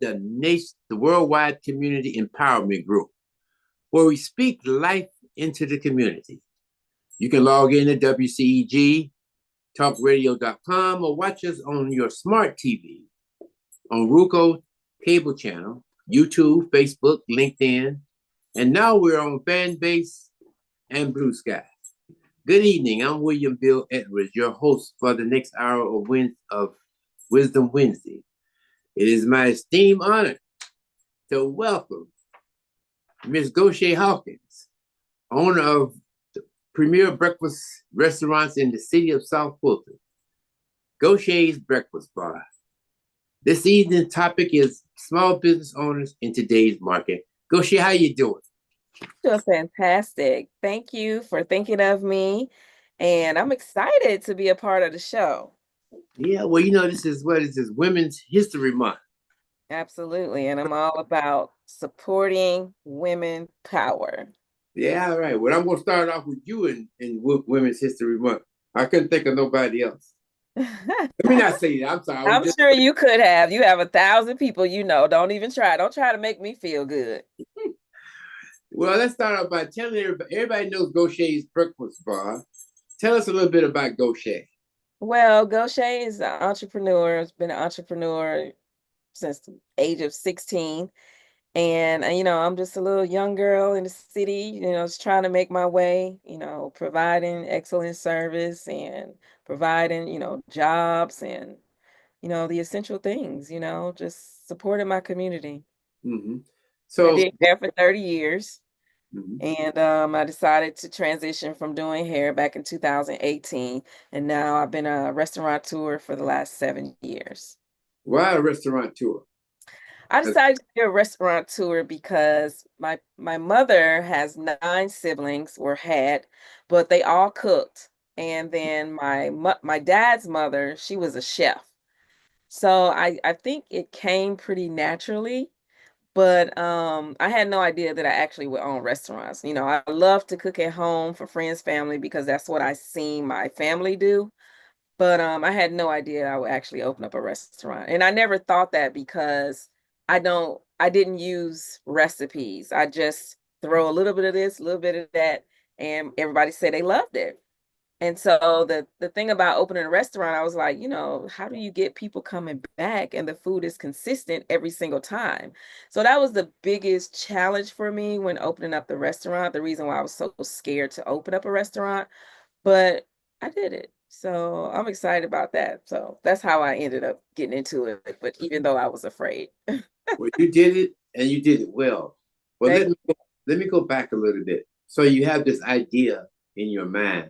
the Worldwide Community Empowerment Group, where we speak life into the community. You can log in to WCEG talkradio.com or watch us on your smart TV, on Roku cable channel, YouTube, Facebook, LinkedIn, and now we're on Fanbase and Blue Sky. Good evening. I'm William Bill Edwards, your host for the next hour of Wisdom Wednesday. It is my esteemed honor to welcome Ms. Gocha Hawkins, owner of the premier breakfast restaurants in the city of South Fulton, Gocha's Breakfast Bar. This evening's topic is small business owners in today's market. Gocha, how you doing? Doing fantastic. Thank you for thinking of me. And I'm excited to be a part of the show. Yeah, well, this is Women's History Month. Absolutely. And I'm all about supporting women power. Yeah, all right. Well, I'm going to start off with you in Women's History Month. I couldn't think of nobody else. Let me not say that. I'm sorry. I'm sure you could have. You have 1,000 people you know. Don't even try. Don't try to make me feel good. Well, let's start off by telling everybody knows Gocha's Breakfast Bar. Tell us a little bit about Gocha. Well, Gocha is an entrepreneur. Has been an entrepreneur since the age of 16. And, I'm just a little young girl in the city, just trying to make my way, providing excellent service and providing, jobs and, the essential things, just supporting my community. Mm-hmm. I So did hair for 30 years. Mm-hmm. And I decided to transition from doing hair back in 2018. And now I've been a restaurateur for the last 7 years. Why a restaurateur? I decided to be a restaurateur because my mother has 9 siblings, or had, but they all cooked. And then my dad's mother, she was a chef. So I think it came pretty naturally. But I had no idea that I actually would own restaurants. I love to cook at home for friends, family, because that's what I seen my family do. But I had no idea I would actually open up a restaurant. And I never thought that because I didn't use recipes. I just throw a little bit of this, a little bit of that, and everybody said they loved it. And so the thing about opening a restaurant, I was like, how do you get people coming back and the food is consistent every single time? So that was the biggest challenge for me when opening up the restaurant, the reason why I was so scared to open up a restaurant, but I did it. So I'm excited about that. So that's how I ended up getting into it, but even though I was afraid. Well, you did it and you did it well. Well, let me go back a little bit. So you have this idea in your mind.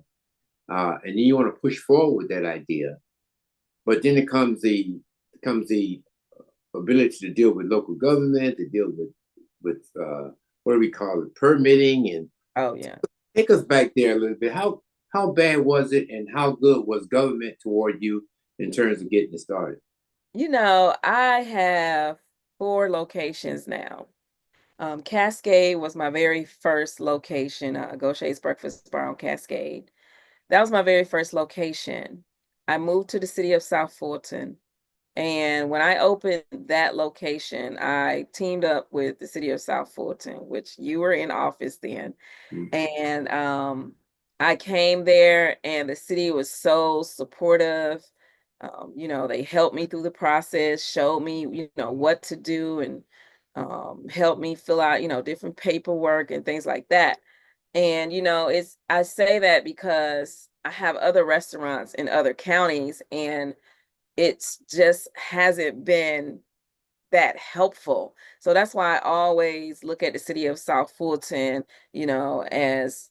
And then you want to push forward with that idea, but then it comes the ability to deal with local government, to deal with what do we call it, permitting, and Oh yeah. take us back there a little bit. How bad was it, and how good was government toward you in terms of getting it started? I have 4 locations now. Cascade was my very first location, Gocha's Breakfast Bar on Cascade. That was my very first location. I moved to the city of South Fulton. And when I opened that location, I teamed up with the city of South Fulton, which you were in office then. Mm-hmm. And I came there, and the city was so supportive. They helped me through the process, showed me, what to do, and helped me fill out, different paperwork and things like that. And, I say that because I have other restaurants in other counties, and it's just hasn't been that helpful. So that's why I always look at the city of South Fulton, as,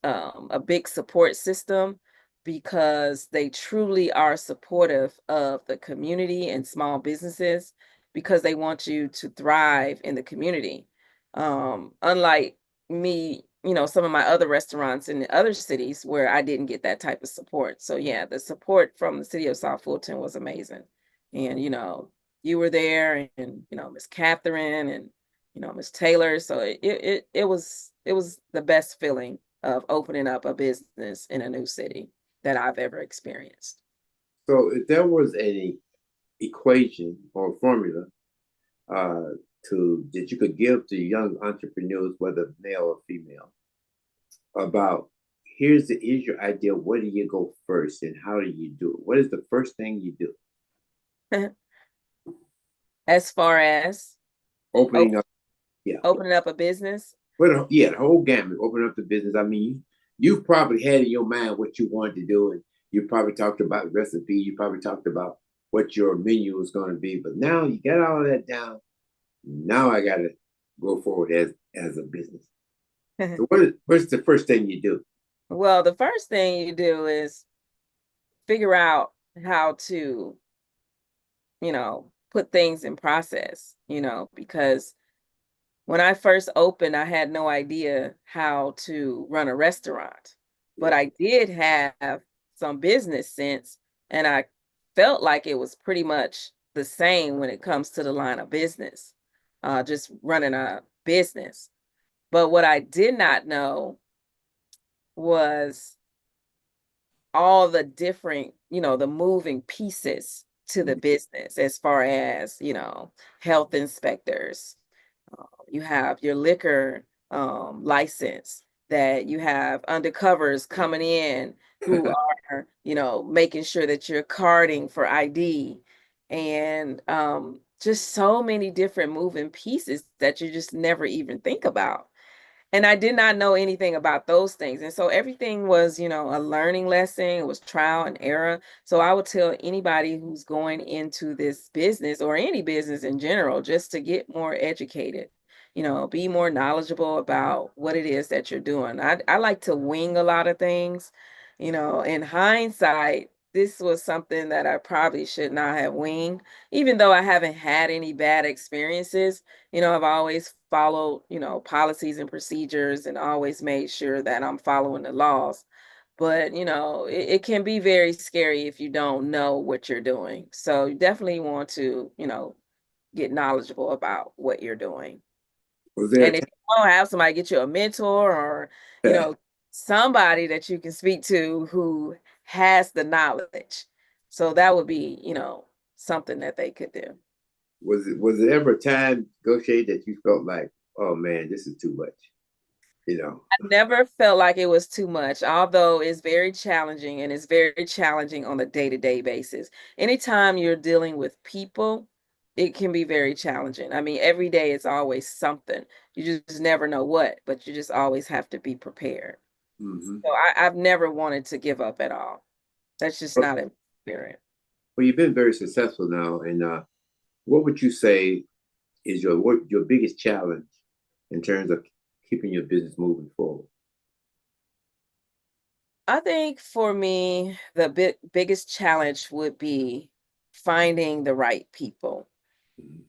a big support system, because they truly are supportive of the community and small businesses, because they want you to thrive in the community. Unlike me, some of my other restaurants in the other cities where I didn't get that type of support. So yeah, the support from the city of South Fulton was amazing. And, you were there, and, Miss Catherine, and, Miss Taylor. So it was the best feeling of opening up a business in a new city that I've ever experienced. So if there was any equation or formula uh, to that you could give to young entrepreneurs, whether male or female, about here's your idea. Where do you go first, and how do you do it? What is the first thing you do? As far as Opening open, up, yeah, opening up a business. well, yeah, the whole gamut. Open up the business. I mean, you've probably had in your mind what you wanted to do, and you probably talked about recipe. You probably talked about what your menu is going to be. But now you got all of that down. Now I got to go forward as a business. So what's the first thing you do? Well, the first thing you do is figure out how to, put things in process, because when I first opened, I had no idea how to run a restaurant, but Yeah. I did have some business sense, and I felt like it was pretty much the same when it comes to the line of business, just running a business. But what I did not know was all the different, the moving pieces to the business as far as, health inspectors. You have your liquor license, that you have undercovers coming in who are, making sure that you're carding for ID, and just so many different moving pieces that you just never even think about. And I did not know anything about those things. And so everything was, a learning lesson. It was trial and error. So I would tell anybody who's going into this business or any business in general, just to get more educated, be more knowledgeable about what it is that you're doing. I like to wing a lot of things. In hindsight, this was something that I probably should not have winged, even though I haven't had any bad experiences. I've always followed, policies and procedures, and always made sure that I'm following the laws. But, it can be very scary if you don't know what you're doing. So you definitely want to, get knowledgeable about what you're doing. Was there a And if you don't have somebody, get you a mentor, or, you time? know, somebody that you can speak to who has the knowledge. So that would be, something that they could do. Was it ever a time, Gocha, that you felt like, oh man, this is too much? You know. Never felt like it was too much, although it's very challenging, and it's very challenging on a day-to-day basis. Anytime you're dealing with people, it can be very challenging. I mean, every day it's always something. You just never know what, but you just always have to be prepared. Hmm. So I've never wanted to give up at all. That's just Well, not a spirit. you've been very successful now, and what would you say is your biggest challenge in terms of keeping your business moving forward? I think for me, the biggest challenge would be finding the right people. Mhm.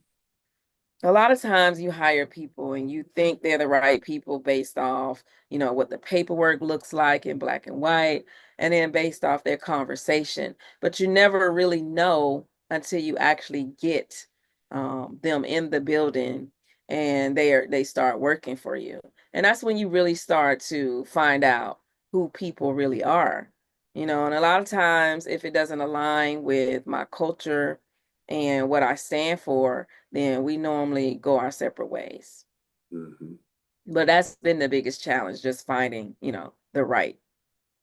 A lot of times you hire people and you think they're the right people based off, what the paperwork looks like in black and white, and then based off their conversation. But you never really know until you actually get them in the building, and they start working for you. And that's when you really start to find out who people really are. And a lot of times, if it doesn't align with my culture and what I stand for, then we normally go our separate ways. Mhm. But that's been the biggest challenge, just finding, the right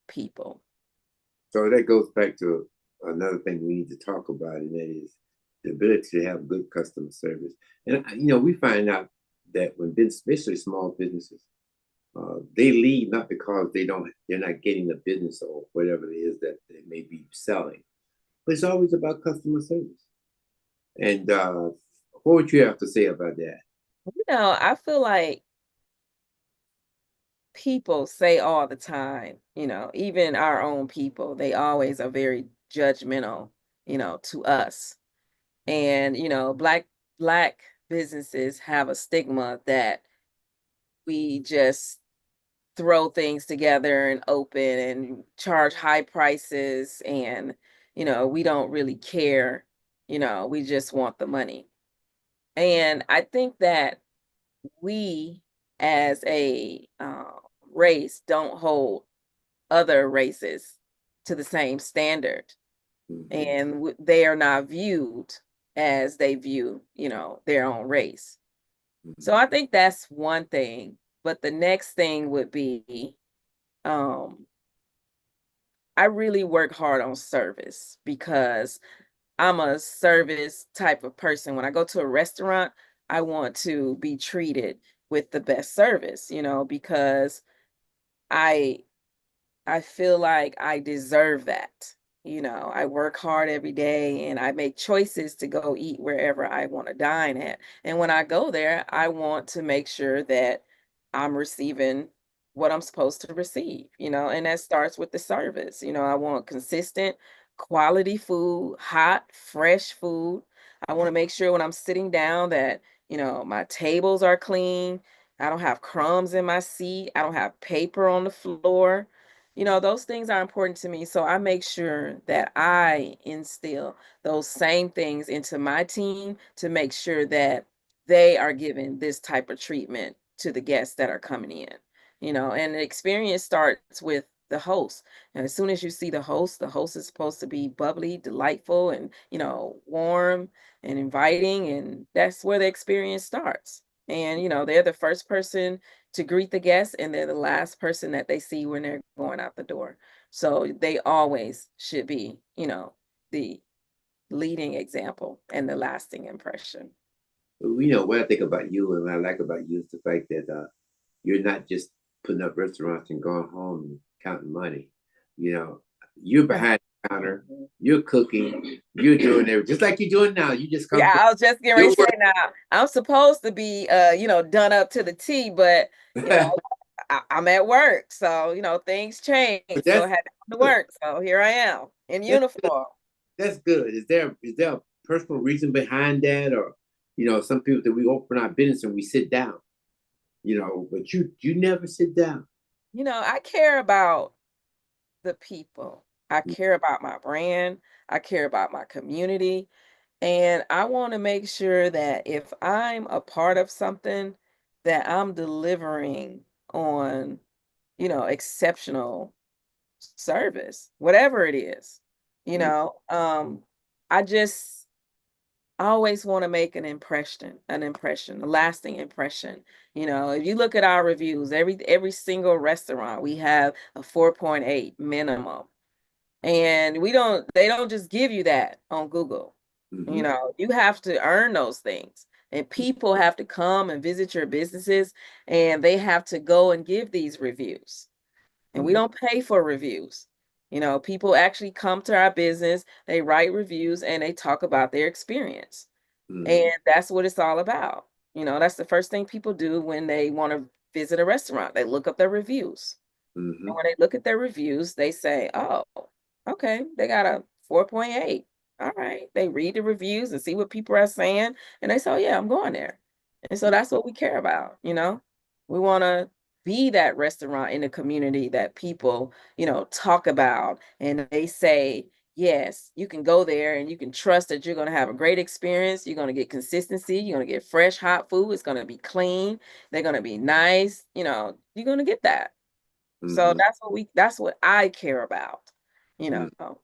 people. So that goes back to another thing we need to talk about, and that is the ability to have good customer service. And we find out that when especially small businesses, they leave not because they're not getting the business or whatever it is that they may be selling, but it's always about customer service. And what would you have to say about that? I feel like people say all the time, even our own people, they always are very judgmental, to us. And, black businesses have a stigma that we just throw things together and open and charge high prices, and we don't really care. We just want the money. And I think that we as a race don't hold other races to the same standard, Mm-hmm. and they are not viewed as they view, their own race. So I think that's one thing. But the next thing would be, um, I really work hard on service because I'm a service type of person. When I go to a restaurant, I want to be treated with the best service, because I I feel like I deserve that. I work hard every day and I make choices to go eat wherever I want to dine at. And when I go there, I want to make sure that I'm receiving what I'm supposed to receive, and that starts with the service. I want consistent quality food, hot, fresh food. I want to make sure when I'm sitting down that, my tables are clean. I don't have crumbs in my seat. I don't have paper on the floor. Those things are important to me. So I make sure that I instill those same things into my team to make sure that they are given this type of treatment to the guests that are coming in. And the experience starts with the host. And as soon as you see the host is supposed to be bubbly, delightful, and, warm and inviting. And that's where the experience starts. And, they're the first person to greet the guests, and they're the last person that they see when they're going out the door. So they always should be, the leading example and the lasting impression. What I think about you and what I like about you is the fact that you're not just putting up restaurants and going home and counting money. You know, you're behind the counter, you're cooking, you're doing everything just like you're doing now. You just come Yeah, from I was just getting ready your to say now, I'm supposed to be, done up to the T, but, you know, work. I'm at work. So, things change. But So I that's had to come to good. work. So here I am in That's good. uniform. That's good. Is there a personal reason behind that, or some people that we open our business and we sit down, but you never sit down. I care about the people. I care about my brand. I care about my community. And I want to make sure that if I'm a part of something, that I'm delivering on, exceptional service, whatever it is. You Mm, know, um, I just always want to make an impression, a lasting impression. If you look at our reviews, every single restaurant, we have a 4.8 minimum. And they don't just give you that on Google. mhm, You have to earn those things. And people have to come and visit your businesses and they have to go and give these reviews. And we mhm, don't pay for reviews. People actually come to our business, they write reviews and they talk about their experience. And mhm, that's what it's all about. That's the first thing people do when they want to visit a restaurant. They look up their reviews. And mhm, when they look at their reviews, they say, oh, okay, they got a 4.8. All right. They read the reviews and see what people are saying. And they say, oh, yeah, I'm going there. And so that's what we care about. We want to be that restaurant in the community that people, talk about. And they say, yes, you can go there and you can trust that you're going to have a great experience. You're going to get consistency. You're going to get fresh, hot food. It's going to be clean. They're going to be nice. You're going to get that. So mhm, that's what I care about, you know, mhm.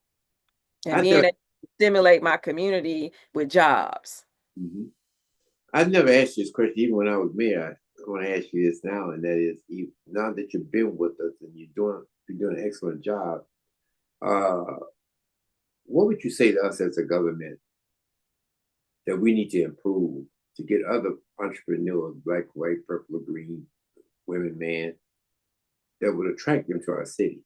and I being thought. able to stimulate my community with jobs. Mhm. I've never asked you this question, even when I was mayor. I want to ask you this now, and that is, now that you've been with us and you're doing an excellent job. Uh, what would you say to us as a government that we need to improve to get other entrepreneurs, black, white, purple, or green, women, man, that would attract them to our city?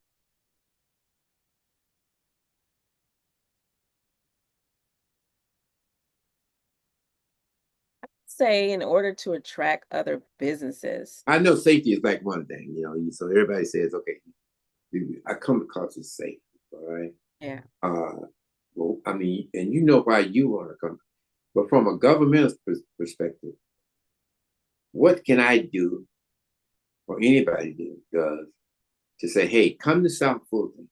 Say in order to attract other businesses. I know safety is like one thing, so everybody says, okay, I come across as safe, all right? Yeah. Well, I mean, and why you want to come, but from a governmental perspective, what can I do, or anybody does, to say, hey, come to South Fulton.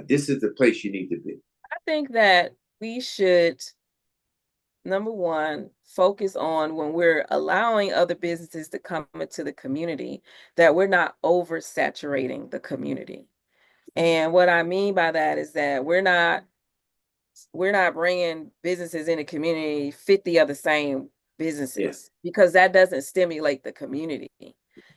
This is the place you need to be. I think that we should, number one, focus on when we're allowing other businesses to come into the community, that we're not oversaturating the community. And what I mean by that is that we're not we're not bringing businesses in the community 50 of the same Yeah. businesses, because that doesn't stimulate the community.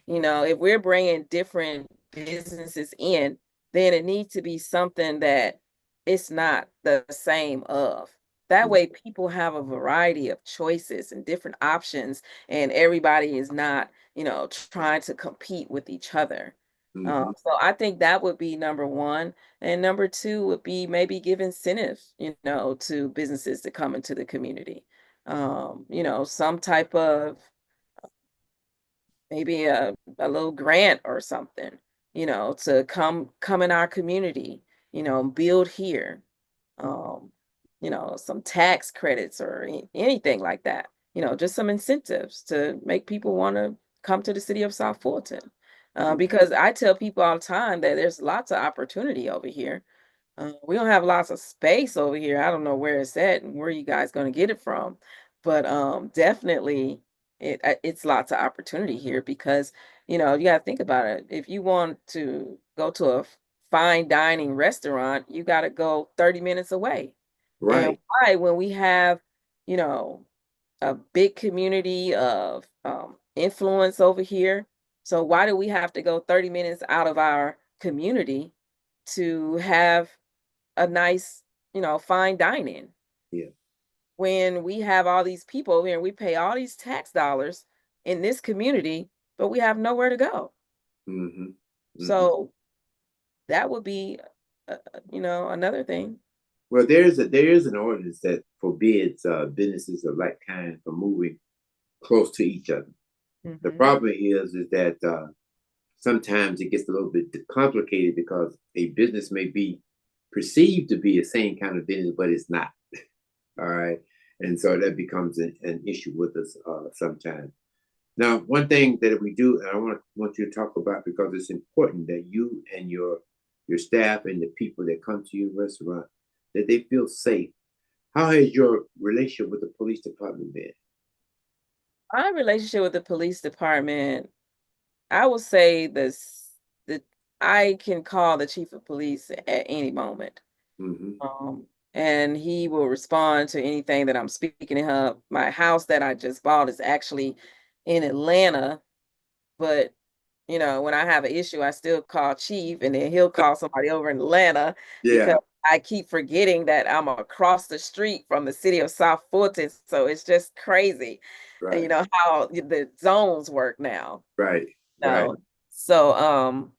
You know, if we're bringing different businesses in, then it needs to be something that it's not the same of. That way people have a variety of choices and different options, and everybody is not, you know, trying to compete with each other. Mhm. So I think that would be number one. And number two would be maybe give incentives, you know, to businesses to come into the community. You know, some type of, maybe a little grant or something, you know, to come in our community, you know, build here. Um, you know, some tax credits or anything like that. You know, just some incentives to make people want to come to the city of South Fulton. Because I tell people all the time that there's lots of opportunity over here. We don't have lots of space over here. I don't know where it's at and where you guys going to get it from, but definitely it's lots of opportunity here, because you know you got to think about it. If you want to go to a fine dining restaurant, you got to go 30 minutes away. And Right. why, when we have, you know, a big community of influence over here, so why do we have to go 30 minutes out of our community to have a nice, you know, fine dining, Yeah. when we have all these people over here and we pay all these tax dollars in this community, but we have nowhere to go? Mhm. Mhm. So that would be, you know, another thing. Well, there is an ordinance that forbids businesses of like kind from moving close to each other. The Hmm. problem is that sometimes it gets a little bit complicated because a business may be perceived to be the same kind of business, but it's not. All right, and so that becomes an issue with us sometimes. Now, one thing that we do, and I want you to talk about, because it's important that you and your staff and the people that come to your restaurant, that they feel safe. How has your relationship with the police department been? Our relationship with the police department, I will say this, that I can call the chief of police at any moment. Mm-hmm. And he will respond to anything that I'm speaking to him. My house that I just bought is actually in Atlanta, but you know, when I have an issue, I still call chief, and then he'll call somebody over in Atlanta, because Yeah. I keep forgetting that I'm across the street from the city of South Fulton. So it's just crazy, you Right. know, how the zones work now. Right. Right. No. So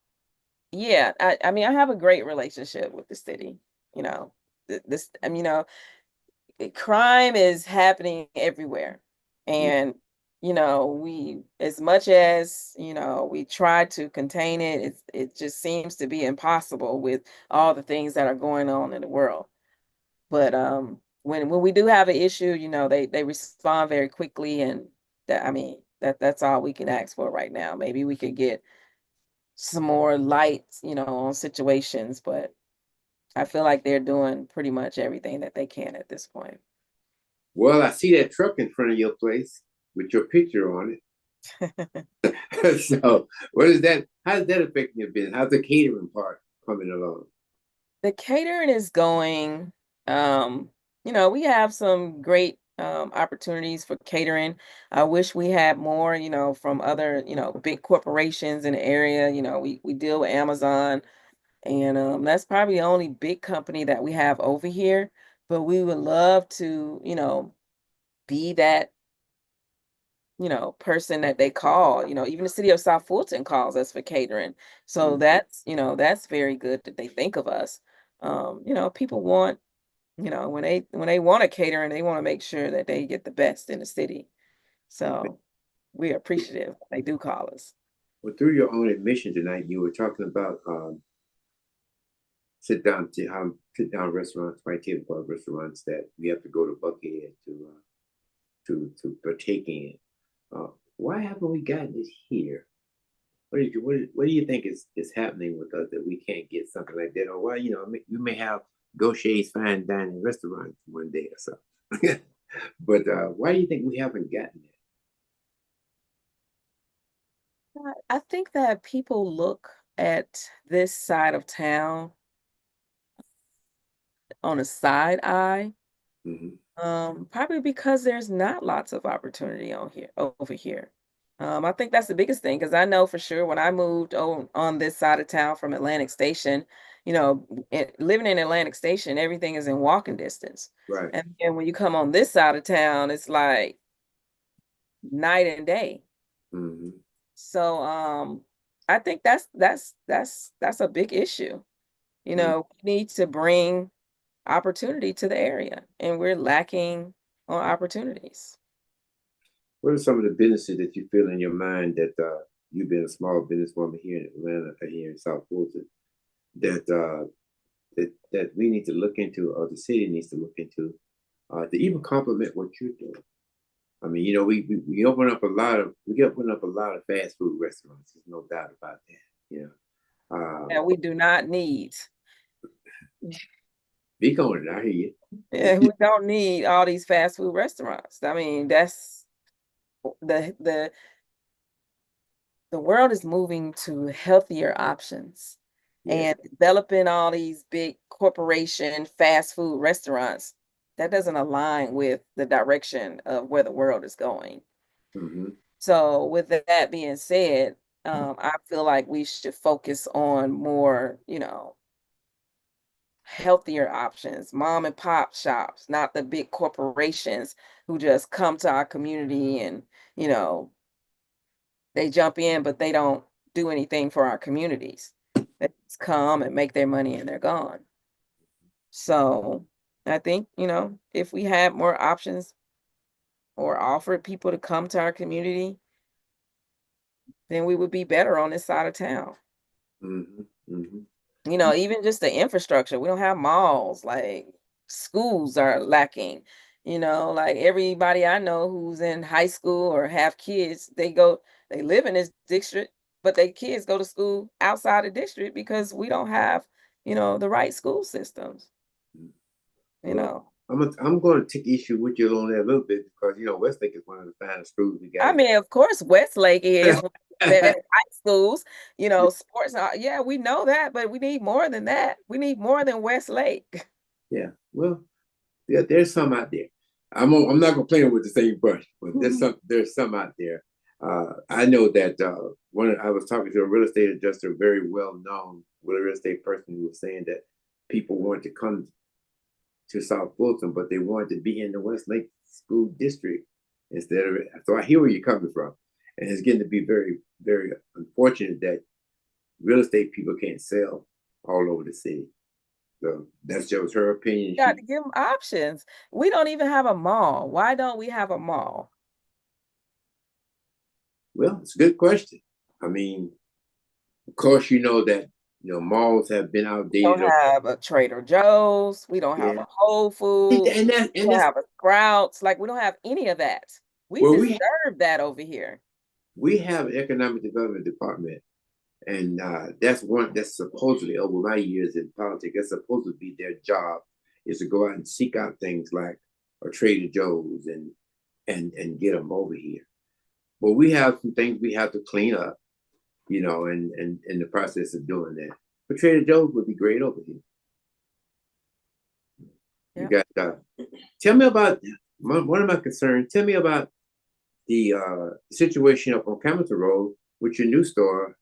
yeah, I mean I have a great relationship with the city. You know, this, I mean, you know, crime is happening everywhere. And, you know, we, as much as, you know, we try to contain it, it just seems to be impossible with all the things that are going on in the world. But when we do have an issue, you know, they respond very quickly, and that, I mean, that's all we can ask for right now. Maybe we could get some more lights, you know, on situations, but I feel like they're doing pretty much everything that they can at this point. Well, I see that truck in front of your place with your picture on it. So, what is that? How does that affect your business? How's the catering part coming along? The catering is going, um, you know, we have some great opportunities for catering. I wish we had more, you know, from other, you know, big corporations in the area. You know, we deal with Amazon, and that's probably the only big company that we have over here. But we would love to, you know, be that, you know, person that they call. You know, even the city of South Fulton calls us for catering. So Mm. that's, you know, that's very good that they think of us. You know, people want, you know, when they want a catering, they want to make sure that they get the best in the city. So we're appreciative they do call us. Well, through your own admission tonight, you were talking about sit down restaurants, white tablecloth restaurants that we have to go to Buckhead to partake in. Uh, why haven't we gotten it here? What do you think is happening with us that we can't get something like that? Or why, we may have Gocha's fine dining restaurant one day or something. But why do you think we haven't gotten it? I think that people look at this side of town on a side eye. Mhm. Probably because there's not lots of opportunity over here. I think that's the biggest thing because I know for sure when I moved on this side of town from Atlantic Station, living in Atlantic Station, everything is in walking distance. Right. And when you come on this side of town, it's like night and day. Mhm. So I think that's a big issue. Mhm. We need to bring opportunity to the area, and we're lacking on opportunities. What are some of the businesses that you feel in your mind that you've been a small businesswoman here in Atlanta, here in South Fulton, that that we need to look into, or the city needs to look into, to even complement what you're doing? I mean, we open up a lot of fast food restaurants. There's no doubt about that. You know, And we do not need, speak on it. I hear yeah, you. we don't need all these fast food restaurants. I mean, that's the the world is moving to healthier options, Yeah. and developing all these big corporation fast food restaurants that doesn't align with the direction of where the world is going. Hmm. So, with that being said, I feel like we should focus on more, healthier options, mom and pop shops, not the big corporations who just come to our community and, you know, they jump in, but they don't do anything for our communities. They just come and make their money and they're gone. So I think, if we had more options or offered people to come to our community, then we would be better on this side of town. Hmm. Hmm. Even just the infrastructure. We don't have malls, like schools are lacking. Like everybody I know who's in high school or have kids, they live in this district, but their kids go to school outside the district because we don't have, the right school systems, you Well, know. I'm going to take issue with you on that a little bit because Westlake is one of the finest schools we got I in. mean, of course, Westlake is one of the best high schools, sports. Yeah, we know that, but we need more than that. We need more than Westlake. Yeah. Well, yeah, there's some out there. I'm not gonna play with the same brush, but there's some out there. I know that I was talking to a real estate adjuster, very well known real estate person, who was saying that people wanted to come to South Fulton, but they wanted to be in the Westlake School District instead of it. So I hear where you're coming from, and it's getting to be very, very unfortunate that real estate people can't sell all over the city. So that's just her opinion. Got to give them options. We don't even have a mall. Why don't we have a mall? Well, it's a good question. I mean, of course, you know that malls have been We don't outdated. have a Trader Joe's. We don't have Yeah, a Whole Foods. We don't that's have a Sprouts. Like, we don't have any of that. We well, deserve that over here. we have an economic development department, and that's supposedly, over my years in politics, that's supposed to be their job, is to go out and seek out things like a Trader Joe's and get them over here. But we have some things we have to clean up, and in the process of doing that. But Trader Joe's would be great over here. You Yeah. got tell me about one of my concerns. Tell me about the situation up on Camilton Road with your new store,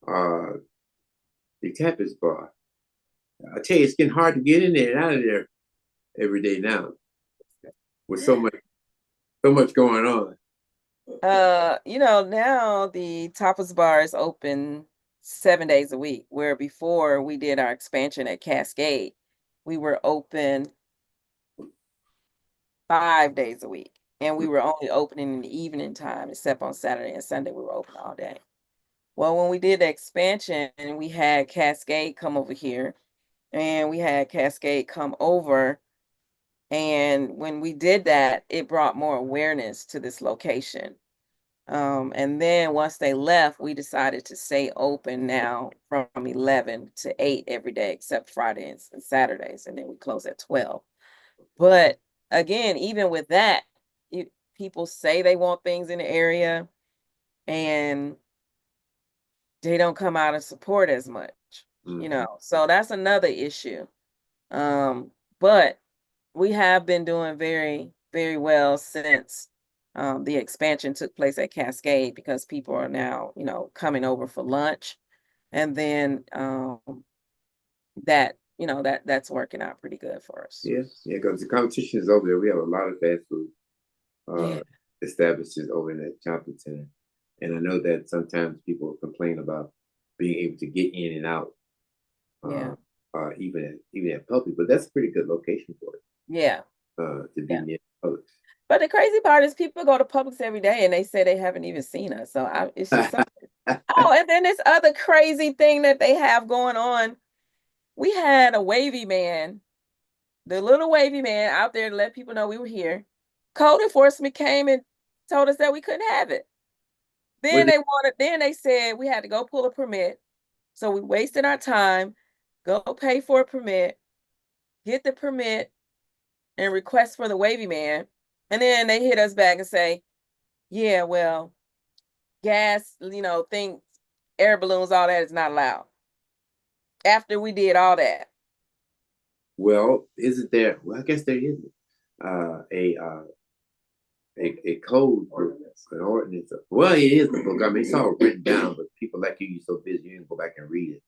uh, the Tapas bar. I tell you, it's getting hard to get in there and out of there every day now with so much going on. Now the Tapas bar is open 7 days a week, where before we did our expansion at Cascade, we were open 5 days a week. And we were only opening in the evening time, except on Saturday and Sunday, we were open all day. Well, when we did the expansion, we had Cascade come over here, and we had Cascade come over. And when we did that, it brought more awareness to this location. And then once they left, we decided to stay open now from 11 to 8 every day, except Fridays and Saturdays. And then we close at 12. But again, even with that, people say they want things in the area and they don't come out and support as much, Mm-hmm. So that's another issue. Um, But we have been doing very, very well since the expansion took place at Cascade, because people are now, coming over for lunch. And then that's working out pretty good for us. Yeah, yeah, because the competition is over there. We have a lot of fast food Yeah. establishments over in that shopping center. And I know that sometimes people complain about being able to get in and out, Yeah. even at public, but that's a pretty good location for it. Yeah. To be near public. But the crazy part is people go to Publix every day and they say they haven't even seen us. So it's just something. Oh, and then this other crazy thing that they have going on. We had a wavy man, the little wavy man out there to let people know we were here. Code enforcement came and told us that we couldn't have it. Then they said we had to go pull a permit. So we wasted our time, go pay for a permit, get the permit, and request for the wavy man. And then they hit us back and say, yeah, well, gas, things, air balloons, all that is not allowed. After we did all that. Well, isn't there? Well, I guess there is a code ordinance, an ordinance. Well, it is the book. I mean, it's all written down, but people like you're so busy, you didn't go back and read it.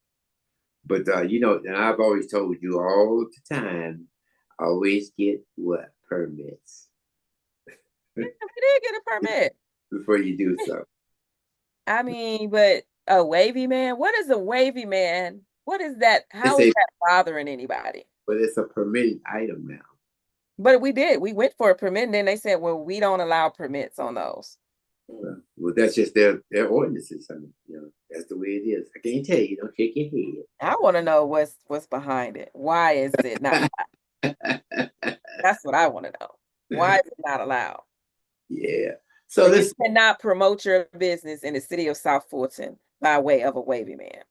But and I've always told you all the time, always get what permits. Yeah, we did get a permit before you do so. I mean, but a wavy man? What is a wavy man? What is that? How is that bothering anybody? But it's a permitted item now. But we did. We went for a permit, and then they said, well, we don't allow permits on those. Well, that's just their ordinances. I mean, that's the way it is. I can't tell you. Don't shake your head. I want to know what's behind it. Why is it not allowed? That's what I want to know. Why is it not allowed? Yeah. So you cannot promote your business in the city of South Fulton by way of a wavy man.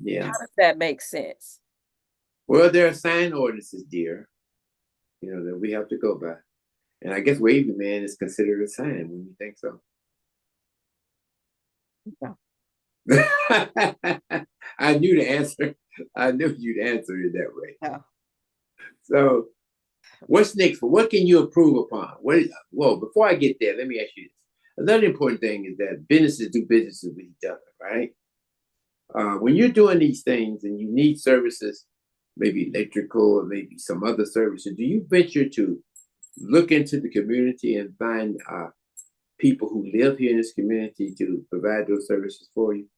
Yeah. How does that make sense? Well, there are sign ordinances, dear, that we have to go by. And I guess wavy man is considered a sign when you think so. No. I knew the answer. I knew you'd answer it that way. No. So what's next? What can you improve upon? Well, before I get there, let me ask you this. Another important thing is that businesses do businesses with each other, right? When you're doing these things and you need services, maybe electrical or maybe some other services, do you venture to look into the community and find people who live here in this community to provide those services for you?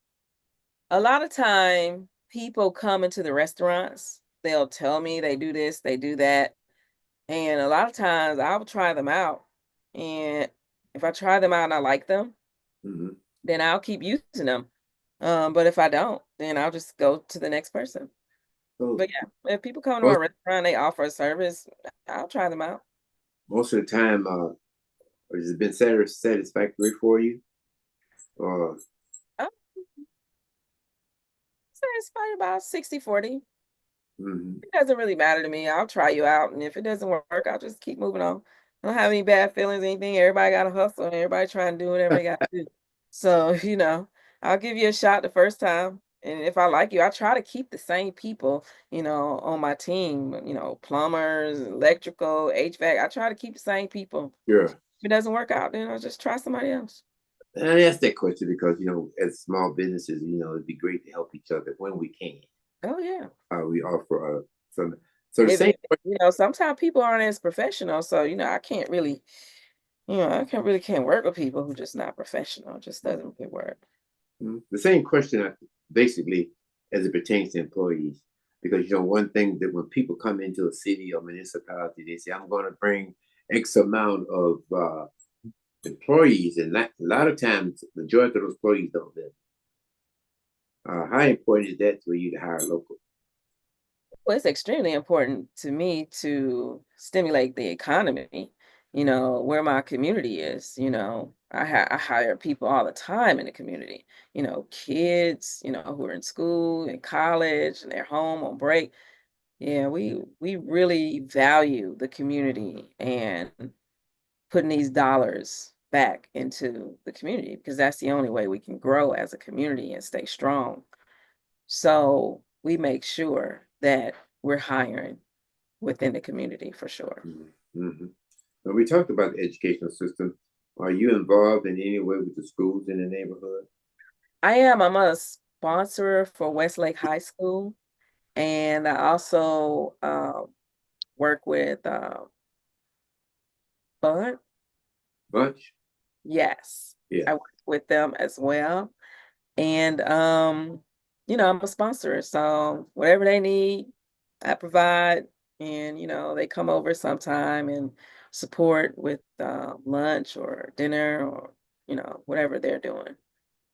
A lot of time people come into the restaurants, they'll tell me they do this, they do that. And a lot of times I'll try them out. And if I try them out and I like them, then I'll keep using them. But if I don't, then I'll just go to the next person. But yeah, if people come to my restaurant, they offer a service, I'll try them out. Most of the time, has it been satisfactory for you? It's probably about 60-40. It doesn't really matter to me. I'll try you out, and if it doesn't work, I'll just keep moving on. I don't have any bad feelings or anything. Everybody got to hustle, and everybody trying to do whatever they got to do. So, I'll give you a shot the first time. And if I like you, I try to keep the same people, on my team, plumbers, electrical, HVAC. I try to keep the same people. Sure. If it doesn't work out, then I'll just try somebody else. And I ask that question because, as small businesses, it'd be great to help each other when we can. Oh, yeah. We offer some. So the same, sometimes people aren't as professional. So, I can't really, can't work with people who are just not professional. It just doesn't really work. The same question, basically, as it pertains to employees. Because, one thing that when people come into a city or municipality, they say, I'm going to bring X amount of employees. And a lot of times, the majority of those employees don't live. How important is that for you to hire local? Well, it's extremely important to me to stimulate the economy, where my community is. I hire people all the time in the community, kids, who are in school and college and they're home on break. Yeah, we really value the community and putting these dollars back into the community, because that's the only way we can grow as a community and stay strong. So we make sure that we're hiring within the community for sure. Mm-hmm. When we talked about the educational system, are you involved in any way with the schools in the neighborhood? I am. I'm a sponsor for Westlake High School, and I also work with Bud. Bunch? Yes, Yeah. I work with them as well. And I'm a sponsor, so whatever they need, I provide. And they come over sometime and support with lunch or dinner or whatever they're doing.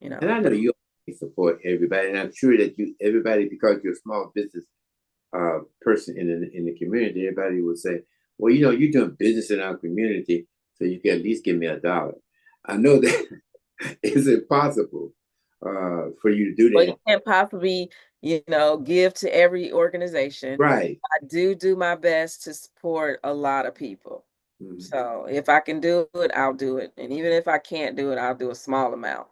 And I know But you support everybody, and I'm sure that everybody, because you're a small business person in the community, everybody would say, well, you're doing business in our community, so you can at least give me $1. I know that it's impossible for you to do well, that. you can't possibly, give to every organization. Right. I do my best to support a lot of people. Mm-hmm. So if I can do it, I'll do it. And even if I can't do it, I'll do a small amount.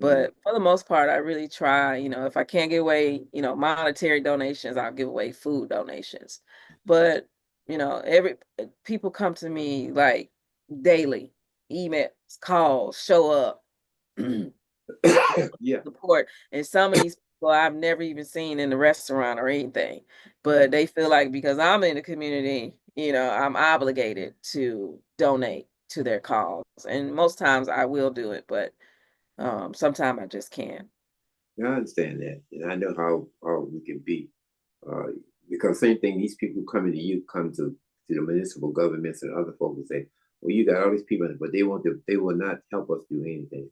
But for the most part, I really try, if I can't give away, monetary donations, I'll give away food donations. But, every people come to me like daily, emails, calls, show up. Yeah. Support. And some of these people I've never even seen in the restaurant or anything, but they feel like because I'm in the community, I'm obligated to donate to their cause. And most times I will do it, but sometimes I just can't. I understand that, and I know how we can be, uh, because same thing. These people coming to you come to the municipal governments and other folks and say, "Well, you got all these people, but they won't. They will not help us do anything."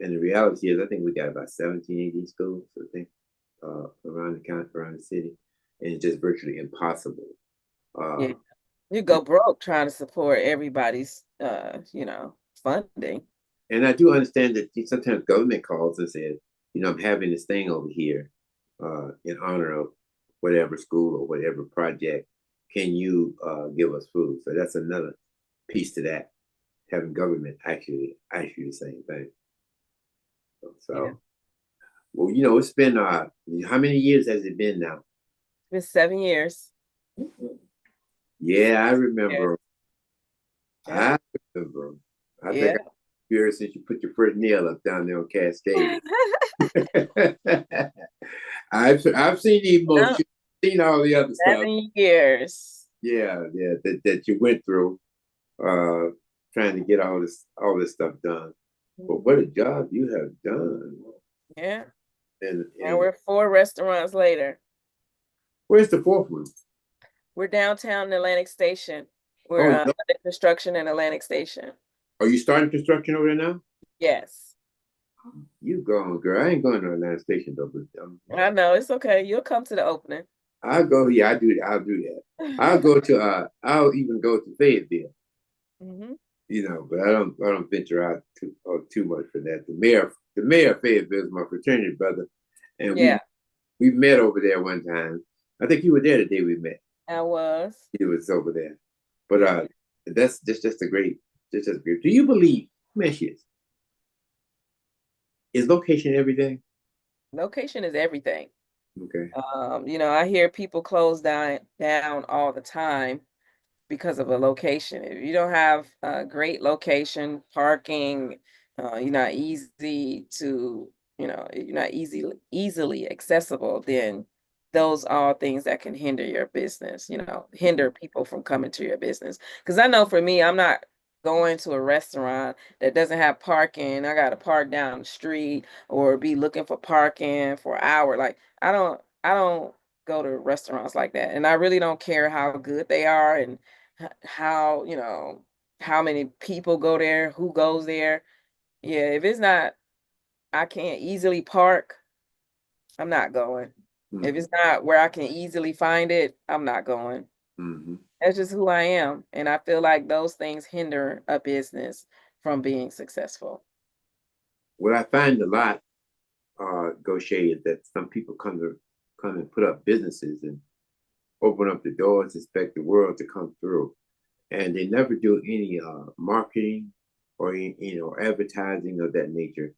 And the reality is, I think we got about 17 of these schools, I think, around the county, around the city, and it's just virtually impossible. Yeah. Uh, You go broke trying to support everybody's funding. and I do understand that sometimes government calls and says, I'm having this thing over here in honor of whatever school or whatever project. Can you give us food? So that's another piece to that, having government actually ask you the same thing. So, Yeah. well, it's been, how many years has it been now? It's been 7 years. Yeah, I Yeah. remember. Yeah. I remember. I think Yeah. I here since you put your first nail up down there on Cascade. I've seen the emotion, seen all the other stuff. 7 years. Yeah, that you went through, trying to get all this stuff done. But what a job you have done. Yeah. And And we're 4 restaurants later. where's the fourth one? We're downtown in Atlantic Station. We're Oh, under construction in Atlantic Station. are you starting construction over there now? Yes. You going, girl? I ain't going to Atlanta Station though, but I know, it's okay. You'll come to the opening. I'll go. Yeah, I'll do that. I'll go to. I'll even go to Fayetteville. Hmm. But I don't venture out too much for that. The mayor of Fayetteville is my fraternity brother, and Yeah, we met over there one time. I think you were there the day we met. I was. He was over there, but Yeah. that's just a great, just as great. Do you believe? Let me ask you this: is location everything? Location is everything. Okay. I hear people close down all the time because of a location. If you don't have a great location, parking, you're not easy to, you're not easily accessible, then those are things that can hinder your business, hinder people from coming to your business. Because I know for me, I'm not going to a restaurant that doesn't have parking. I got to park down the street or be looking for parking for an hour. Like I don't go to restaurants like that. And I really don't care how good they are and how how many people go there, who goes there. Yeah, if it's not, I can't easily park, I'm not going. If Mm-hmm. it's not where I can easily find it, I'm not going. Mm-hmm. That's just who I am, and I feel like those things hinder a business from being successful. What I find a lot, Gocha, is that some people come and put up businesses and open up the doors, expect the world to come through, and they never do any marketing or advertising of that nature.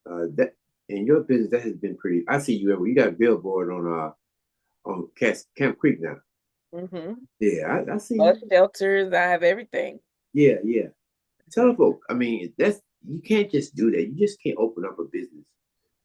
That in your business, that has been pretty. I see you got a billboard on Camp Creek now. Yeah, I see Bus you. shelters, I have everything. Yeah, yeah. Tell folk. I mean, that's you can't just do that. You just can't open up a business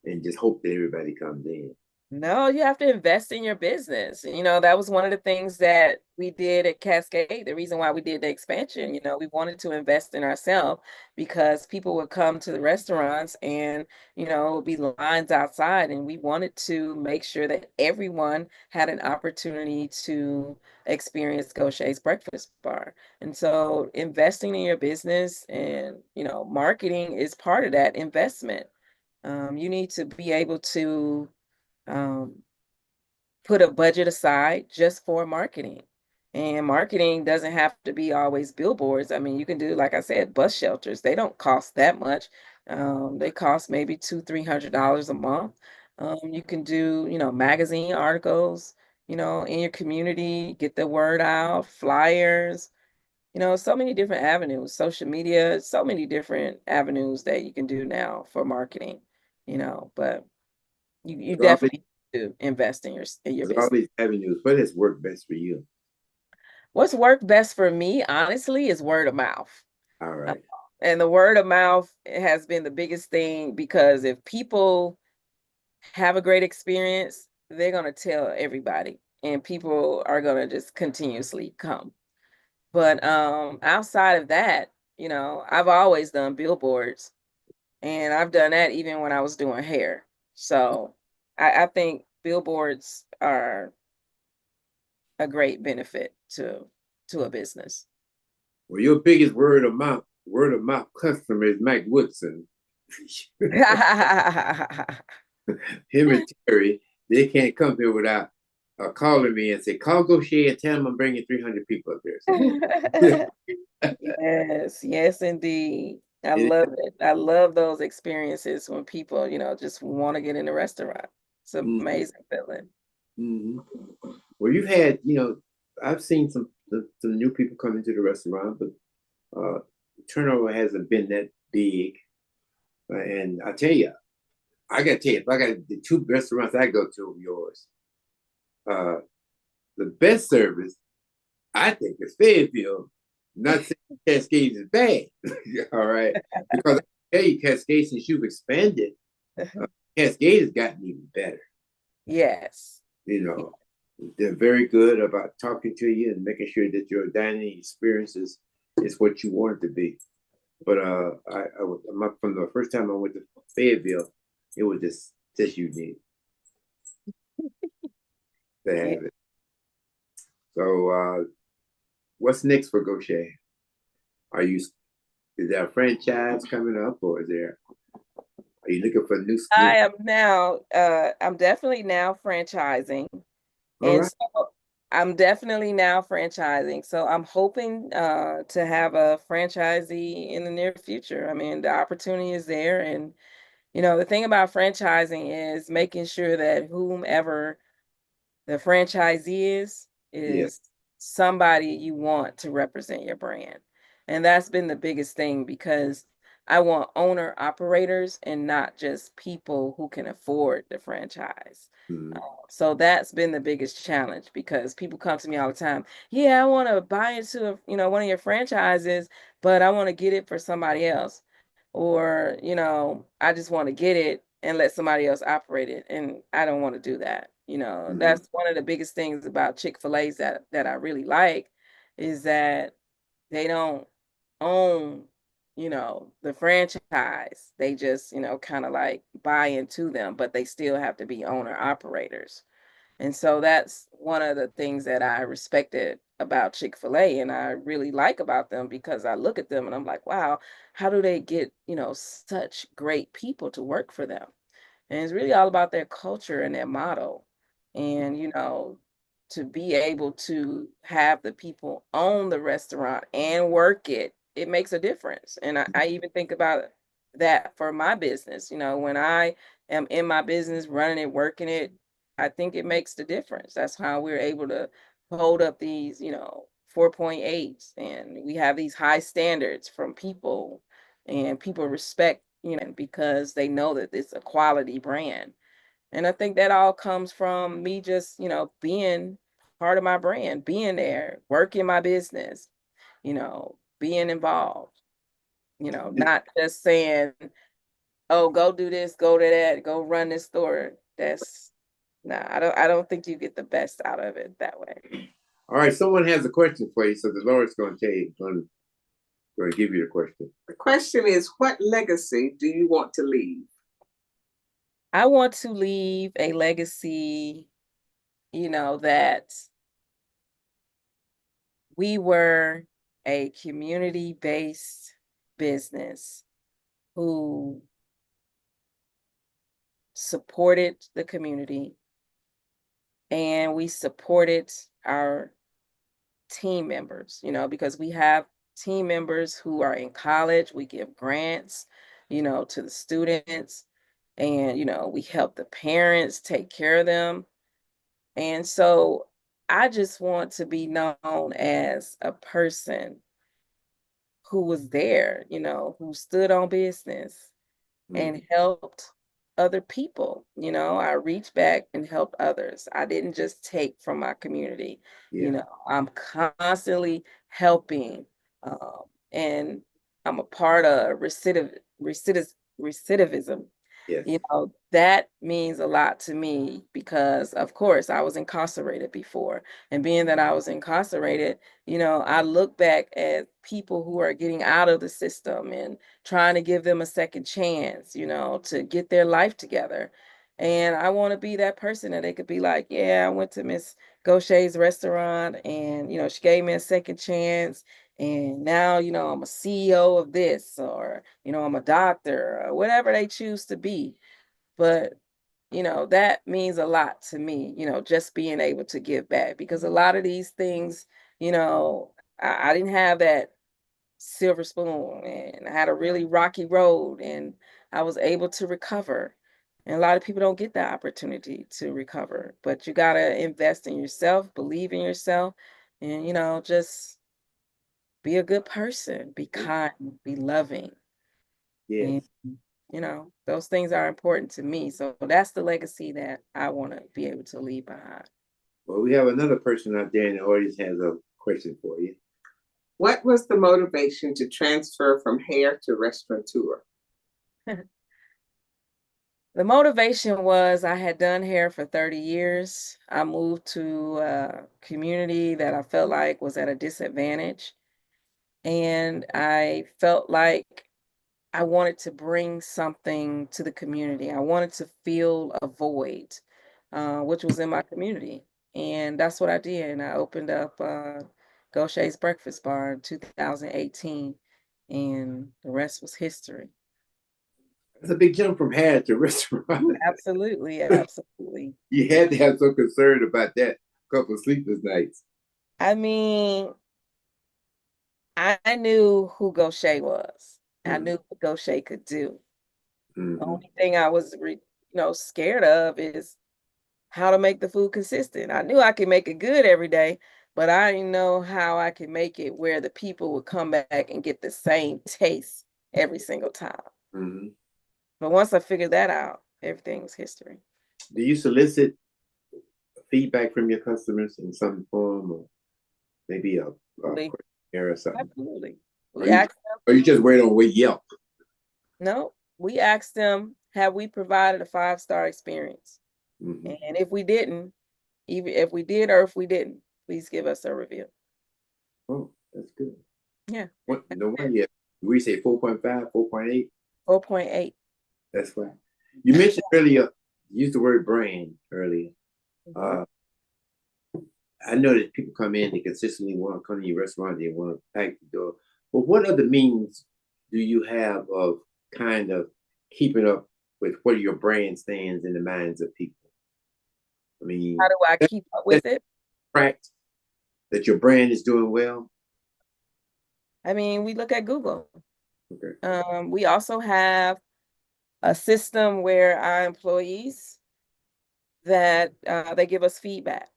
and just hope that everybody comes in. No, you have to invest in your business. That was one of the things that we did at Cascade. The reason why we did the expansion, we wanted to invest in ourselves because people would come to the restaurants and, it would be lines outside. And we wanted to make sure that everyone had an opportunity to experience Gocha's Breakfast Bar. And so investing in your business and, marketing is part of that investment. You need to be able to um, put a budget aside just for marketing. And marketing doesn't have to be always billboards. I mean, you can do, like I said, bus shelters. They don't cost that much. They cost maybe $200-300 a month. You can do, magazine articles, in your community, get the word out, flyers, so many different avenues, social media, so many different avenues that you can do now for marketing, but you There's always, definitely to invest in your there's business. always avenues. What has worked best for you? What's worked best for me, honestly, is word of mouth. All Uh, right. And the word of mouth has been the biggest thing because if people have a great experience, they're going to tell everybody and people are going to just continuously come. But outside of that, I've always done billboards and I've done that even when I was doing hair. So I think billboards are a great benefit to a business. Well, your biggest word of mouth customer is Mike Woodson. Him and Terry, they can't come here without calling me and say, "Call Gaucher and tell him I'm bringing 300 people up there." So, Yes, yes, indeed. I it, love it. I love those experiences when people, just want to get in a restaurant. It's an mm-hmm, amazing feeling. mm-hmm. Well, you've had, I've seen some new people come into the restaurant, but turnover hasn't been that big. And I tell you, I got to tell you, if I got the two restaurants I go to of yours, uh, the best service I think is Fayetteville. Not saying Cascade is bad, all right, because I tell you, Cascade, since you've expanded, uh, Cascade has gotten even better. Yes. You know, they're very good about talking to you and making sure that your dining experience is what you want it to be. But from the first time I went to Fayetteville, it was just unique to Yeah. have it. So, what's next for Gocha? Are you is there a franchise coming up, or are you looking for new? I'm definitely now franchising. All And right. so I'm definitely now franchising. So I'm hoping to have a franchisee in the near future. I mean, the opportunity is there. And, the thing about franchising is making sure that whomever the franchisee Yeah. is somebody you want to represent your brand. And that's been the biggest thing because I want owner operators and not just people who can afford the franchise. Mm-hmm. So that's been the biggest challenge because people come to me all the time. Yeah, I want to buy into one of your franchises, but I want to get it for somebody else. Or, I just want to get it and let somebody else operate it. And I don't want to do that. Mm-hmm. That's one of the biggest things about Chick-fil-A's that I really like is that they don't own, the franchise. They just, kind of like buy into them, but they still have to be owner operators. And so that's one of the things that I respected about Chick-fil-A and I really like about them because I look at them and I'm like, wow, how do they get, such great people to work for them? And it's really all about their culture and their motto. And, to be able to have the people own the restaurant and work it, it makes a difference. And I even think about that for my business. When I am in my business, running it, working it, I think it makes the difference. That's how we're able to hold up these, 4.8s. And we have these high standards from people and people respect, because they know that it's a quality brand. And I think that all comes from me just, being part of my brand, being there, working my business, being involved, not just saying, oh, go do this, go to that, go run this store. That's nah, I don't think you get the best out of it that way. All right, someone has a question for you, so the Lord's going to give you the question. The question is, what legacy do you want to leave? I want to leave a legacy, that we were a community-based business who supported the community, and we supported our team members, because we have team members who are in college. We give grants, to the students, and, we help the parents take care of them. And so I just want to be known as a person who was there, who stood on business and helped other people. I reached back and helped others. I didn't just take from my community. Yeah. I'm constantly helping, and I'm a part of recidivism. Yes. That means a lot to me because, of course, I was incarcerated before. And being that I was incarcerated, I look back at people who are getting out of the system and trying to give them a second chance, to get their life together. And I want to be that person that they could be like, yeah, I went to Miss Gocha's restaurant and, she gave me a second chance. And now, I'm a CEO of this, or, I'm a doctor, or whatever they choose to be. But, that means a lot to me, just being able to give back, because a lot of these things, I didn't have that silver spoon, and I had a really rocky road, and I was able to recover. And a lot of people don't get that opportunity to recover, but you got to invest in yourself, believe in yourself, and, just be a good person, be kind, be loving. Yes. And, those things are important to me. So that's the legacy that I want to be able to leave behind. Well, we have another person out there in the audience has a question for you. What was the motivation to transfer from hair to restaurateur? The motivation was I had done hair for 30 years. I moved to a community that I felt like was at a disadvantage. And I felt like I wanted to bring something to the community. I wanted to fill a void, which was in my community. And that's what I did. And I opened up Gocha's Breakfast Bar in 2018. And the rest was history. That's a big jump from hair to restaurant. Absolutely, absolutely. You had to have some concern about that couple of sleepless nights. I mean, I knew who Gocha was. I knew what Gocha could do. The only thing I was, scared of is how to make the food consistent. I knew I could make it good every day, but I didn't know how I could make it where the people would come back and get the same taste every single time. But once I figured that out, everything was history. Do you solicit feedback from your customers in some form, or maybe a questionnaire or something? Absolutely. Or you just wait Yelp? No, we asked them, have we provided a 5-star experience? And if we didn't, even if we did or if we didn't, please give us a review. Oh, that's good. Yeah. No one yet. We say 4.5, 4.8? 4.8. That's right. You mentioned earlier, used the word brand earlier. I know that people come in, they consistently want to come to your restaurant, they want to pack the door. But what other means do you have of kind of keeping up with what your brand stands in the minds of people? I mean, how do I keep up with it? Right. That your brand is doing well? I mean, we look at Google. Okay. We also have a system where our employees that they give us feedback.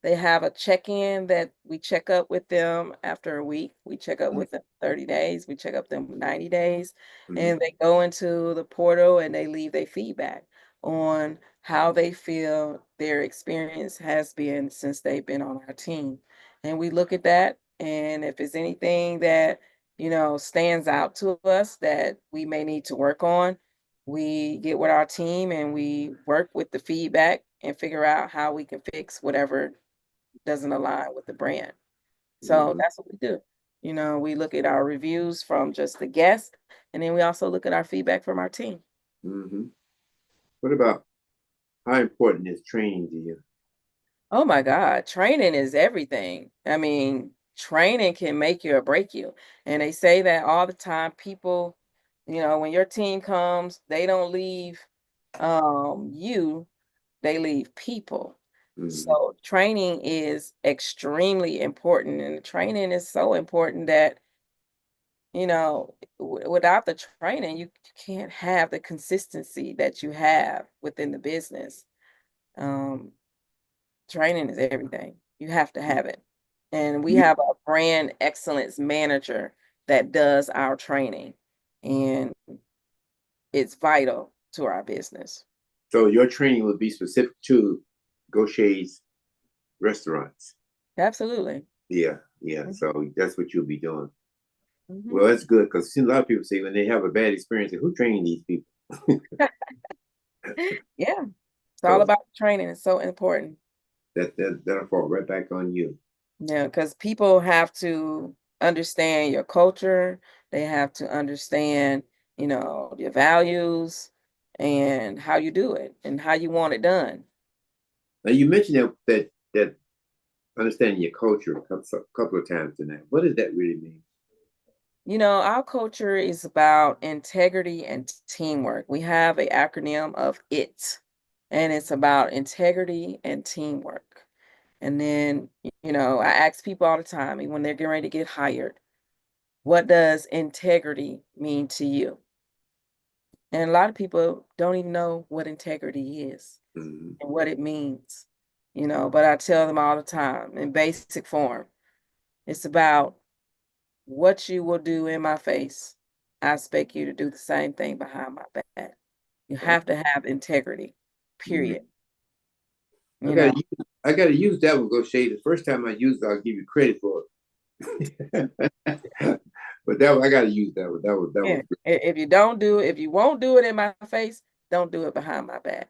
They have a check-in that we check up with them after a week. We check up with them 30 days. We check up them 90 days. And they go into the portal and they leave their feedback on how they feel their experience has been since they've been on our team. And we look at that, and if it's anything that, stands out to us that we may need to work on, we get with our team and we work with the feedback and figure out how we can fix whatever doesn't align with the brand. So Mhm. that's what we do. We look at our reviews from just the guests, and then we also look at our feedback from our team. Mhm. What about how important is training to you? Oh my God, training is everything. I mean, training can make you or break you. And they say that all the time. People, when your team comes, they don't leave you, they leave people. Mhm. So training is extremely important. And training is so important that, without the training, you can't have the consistency that you have within the business. Um, Training is everything. You have to have it. And we You, have a brand excellence manager that does our training, and it's vital to our business. so your training would be specific to Gocha's restaurants. Absolutely. Yeah, yeah. So that's what you'll be doing. Mhm. Well, that's good because a lot of people say when they have a bad experience, who trained these people? Yeah, it's all So about training. It's so important. that'll fall right back on you. Yeah, because people have to understand your culture. They have to understand, your values and how you do it and how you want it done. Now you mentioned that understanding your culture a couple of times tonight. What does that really mean? Our culture is about integrity and teamwork. We have an acronym of IT, and it's about integrity and teamwork. And then, I ask people all the time, even when they're getting ready to get hired, what does integrity mean to you? And a lot of people don't even know what integrity is Mhm. and what it means, but I tell them all the time in basic form, it's about what you will do in my face. I expect you to do the same thing behind my back. You Wow. have to have integrity, Mhm. period. I You gotta know, use, I gotta use that one, Gaucher. The first time I used it, I'll give you credit for it. But that I gotta use that one. That was yeah. If you don't do it, if you won't do it in my face, don't do it behind my back.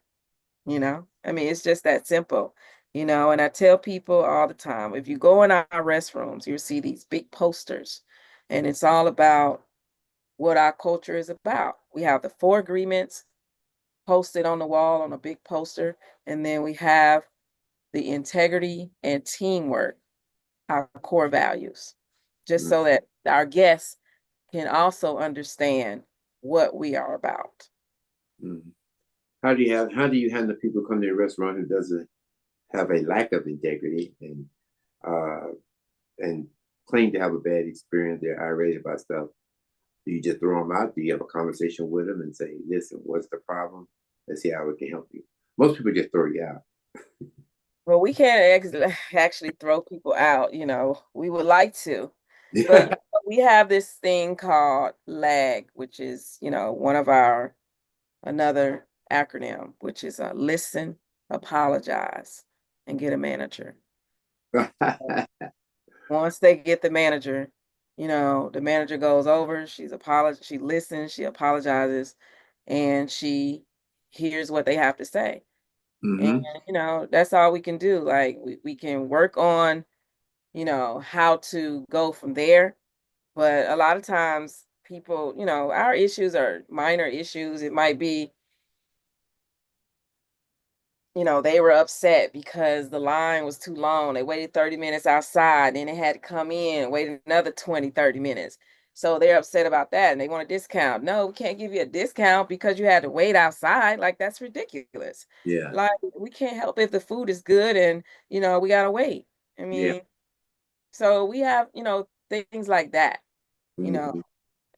I mean, it's just that simple. And I tell people all the time, if you go in our restrooms, you'll see these big posters, and it's all about what our culture is about. We have the 4 agreements posted on the wall on a big poster. And then we have the integrity and teamwork, our core values, just good. so that our guests can also understand what we are about. Mhm. How do you handle people who come to your restaurant who doesn't have a lack of integrity uh and claim to have a bad experience? They're irate about stuff. Do you just throw them out? Do you have a conversation with them and say, "Listen, what's the problem? Let's see how we can help you." Most people just throw you out. Well, we can't actually throw people out, we would like to, but we have this thing called LAG, which is, one of our another acronym, which is listen, apologize, and get a manager. Once they get the manager, the manager goes over, she listens, she apologizes, and she hears what they have to say. And, Hmm. that's all we can do. Like we can work on, how to go from there. But a lot of times people, our issues are minor issues. It might be, they were upset because the line was too long. They waited 30 minutes outside, then they had to come in and wait another 20, 30 minutes. So they're upset about that and they want a discount. No, we can't give you a discount because you had to wait outside. Like, that's ridiculous. Yeah, Like, we can't help if the food is good and, we got to wait. I yeah. mean, so we have, things like that, you know, Hmm.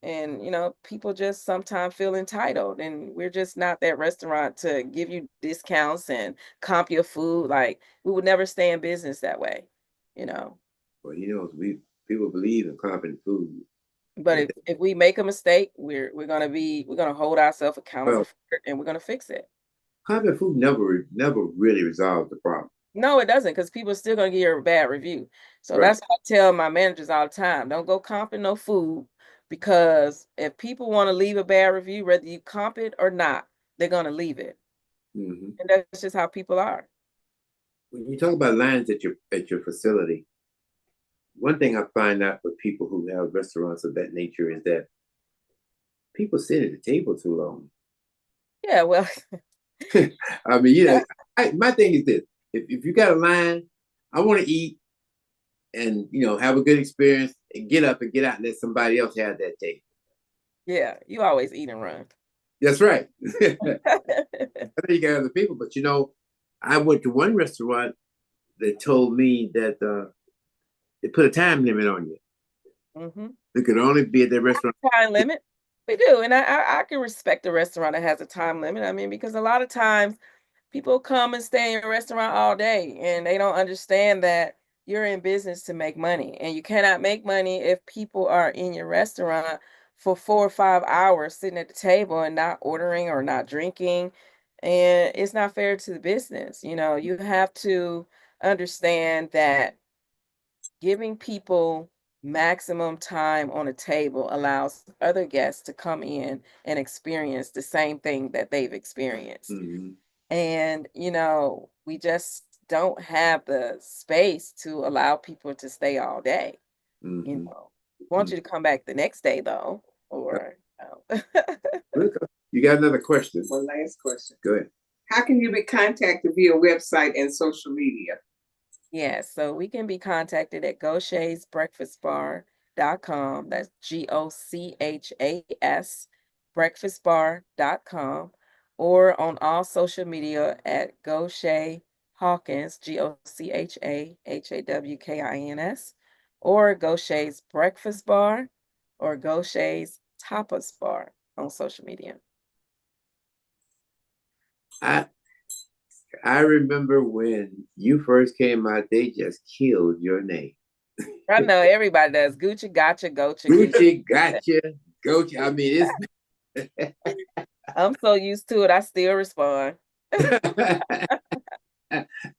and people just sometimes feel entitled, and we're just not that restaurant to give you discounts and comp your food. Like, we would never stay in business that way, you know Well, we people believe in comping food. but And if we make a mistake, we're gonna hold ourselves accountable well, for it, and we're gonna fix it. Combat food never really resolves the problem. No, it doesn't, because people are still gonna give you a bad review. So Right. that's what I tell my managers all the time. Don't go comping no food, because if people want to leave a bad review, whether you comp it or not, they're gonna leave it. Mm-hmm. And that's just how people are. When you talk about lines at your facility, one thing I find out with people who have restaurants of that nature is that people sit at the table too long. Yeah, well, I mean, my thing is this: if you got a line, I want to eat and have a good experience and get up and get out and let somebody else have that table. yeah, you always eat and run. That's right. I think you got other people, but I went to one restaurant that told me that they put a time limit on you. Mm-hmm. You could only be at that restaurant. Time limit. We do, and I can respect a restaurant that has a time limit. I mean, because a lot of times people come and stay in a restaurant all day and they don't understand that you're in business to make money, and you cannot make money if people are in your restaurant for 4 or 5 hours sitting at the table and not ordering or not drinking. And it's not fair to the business. You have to understand that giving people maximum time on a table allows other guests to come in and experience the same thing that they've experienced. Mm-hmm. And, we just don't have the space to allow people to stay all day. Mm-hmm. We want you to come back the next day, though, or You got another question? One last question. Go ahead. How can you be contacted via website and social media? Yeah, so we can be contacted at gochasbreakfastbar.com. That's GOCHAS breakfastbar.com, or on all social media at Gocha Hawkins, GOCHAHAWKINS, or Gocha's Breakfast Bar, or Gocha's Tapas Bar on social media. I remember when you first came out, they just killed your name. I know everybody does. Gucci, gotcha, Gocha. Gucci, gotcha, Gocha. I mean, it's. I'm so used to it, I still respond.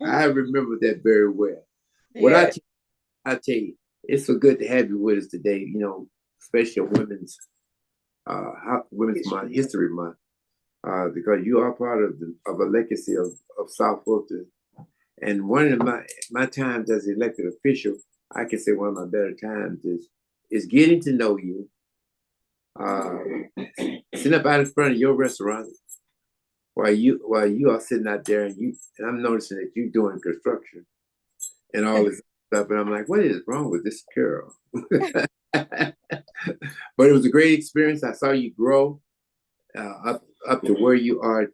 I remember that very well. What Yeah. I tell you, it's so good to have you with us today. Especially Women's Month, History Month, because you are part of a legacy of South Fulton. And one of my times as elected official, I can say one of my better times is getting to know you, sitting up out in front of your restaurant while you are sitting out there, and I'm noticing that you're doing construction and all this stuff, and I'm like, what is wrong with this girl? But it was a great experience. I saw you grow up to where you are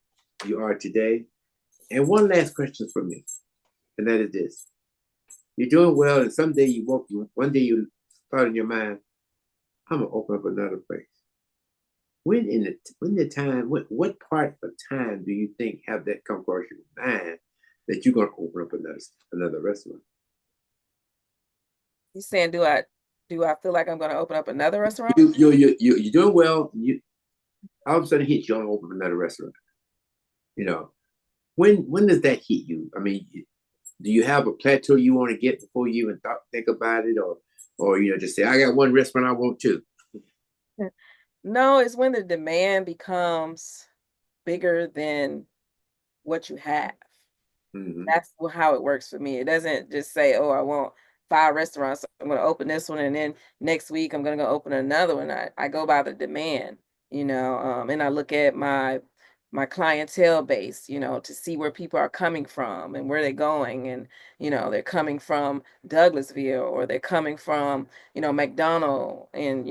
today. And one last question for me, and that is this: you're doing well, and someday one day you thought in your mind, I'm gonna open up another place. What part of time do you think have that come across your mind that you're gonna open up another restaurant? You saying, do I feel like I'm gonna open up another restaurant? You're doing well. You all of a sudden hits you on open another restaurant. When does that hit you? I mean, do you have a plateau you want to get before you even think about it, or just say, I got one restaurant I want to? No, it's when the demand becomes bigger than what you have. Mm-hmm. That's how it works for me. It doesn't just say, oh, I want 5 restaurants, so I'm going to open this one, and then next week I'm going to go open another one. I go by the demand, and I look at my clientele base, to see where people are coming from and where they're going. And, they're coming from Douglasville, or they're coming from, McDonald. And,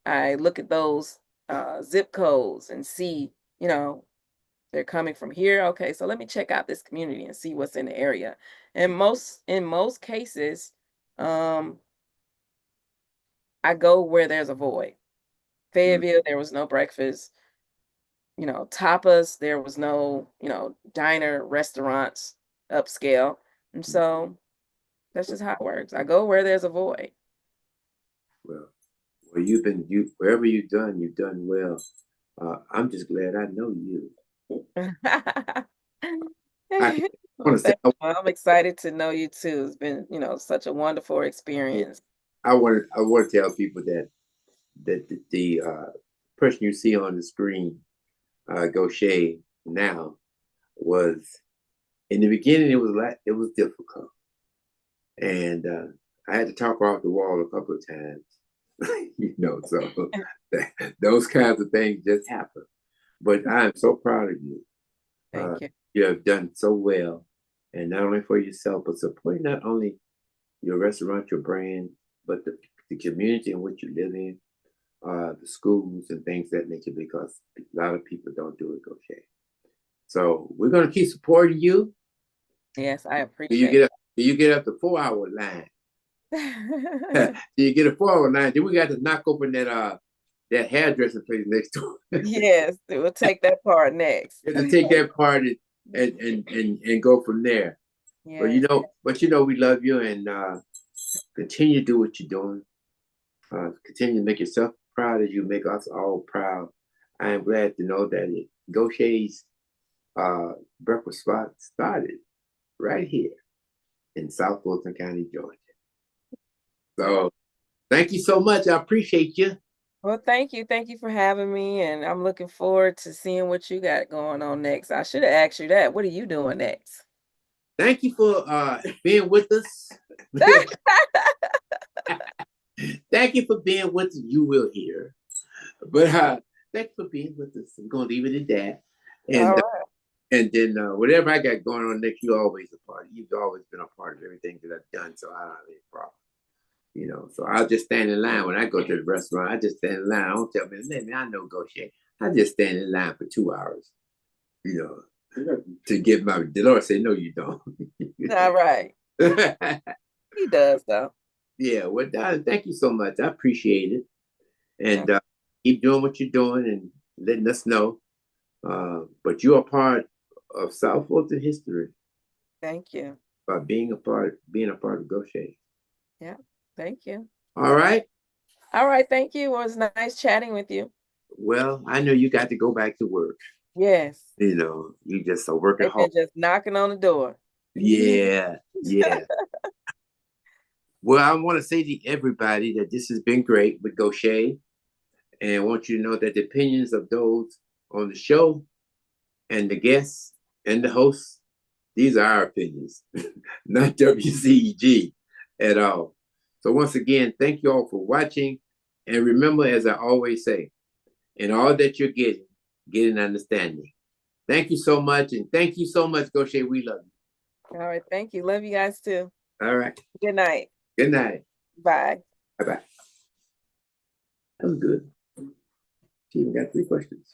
I look at those zip codes and see, they're coming from here. Okay, so let me check out this community and see what's in the area. And in most cases, I go where there's a void. Fayetteville, there was no breakfast. Tapas, there was no, diner, restaurants, upscale. And so that's just how it works. I go where there's a void. Well, wherever you've done well. I'm just glad I know you. I Well, want to say, I'm excited to know you too. It's been, such a wonderful experience. I want to tell people that the person you see on the screen, Gocha now, was in the beginning. It was difficult, and I had to talk her off the wall a couple of times. So those kinds of things just happen. But I am so proud of you. Thank you. You have done so well, and not only for yourself, but supporting not only your restaurant, your brand, but the community in which you live in, the schools and things that nature, because a lot of people don't do it, Gocha. So we're gonna keep supporting you. Yes, I You appreciate get up, you get up the 4-hour line. You get a 4-hour line. Then we got to knock open that hairdressing place next door. Yes, we'll take that part next. You have to take that part and go from there. Yes. But we love you, and continue to do what you're doing. Continue to make yourself proud as you make us all proud. I am glad to know that Gocha's breakfast spot started right here in South Fulton County, Georgia. So thank you so much. I appreciate you. Well, thank you. Thank you for having me. And I'm looking forward to seeing what you got going on next. I should have asked you that. What are you doing next? Thank you for being with us. Thank you for being with us. You will hear. But thank you for being with us. I'm going to leave it at that. And, All right. And then whatever I got going on next, you're always a part. You've always been a part of everything that I've done. So I don't have any problem. So I'll just stand in line when I go to the restaurant. I just stand in line. I don't tell me, I know Gocha. I just stand in line for 2 hours, to get my, the Lord say, no, you don't. All right. He does, though. Yeah, well, darling, thank you so much. I appreciate it. And keep doing what you're doing and letting us know. But you're a part of South Fulton history. Thank you. By being a part of Gocha. Yeah, thank you. All right. All right, thank you. It was nice chatting with you. Well, I know you got to go back to work. Yes. You just are working hard. Just knocking on the door. Yeah, yeah. Well, I want to say to everybody that this has been great with Gocha. And I want you to know that the opinions of those on the show and the guests and the hosts, these are our opinions, not WCEG at all. So once again, thank you all for watching. And remember, as I always say, in all that you're getting, get an understanding. Thank you so much. And thank you so much, Gocha. We love you. All right. Thank you. Love you guys too. All right. Good night. Good night. Bye. Bye-bye. That was good. She even got 3 questions.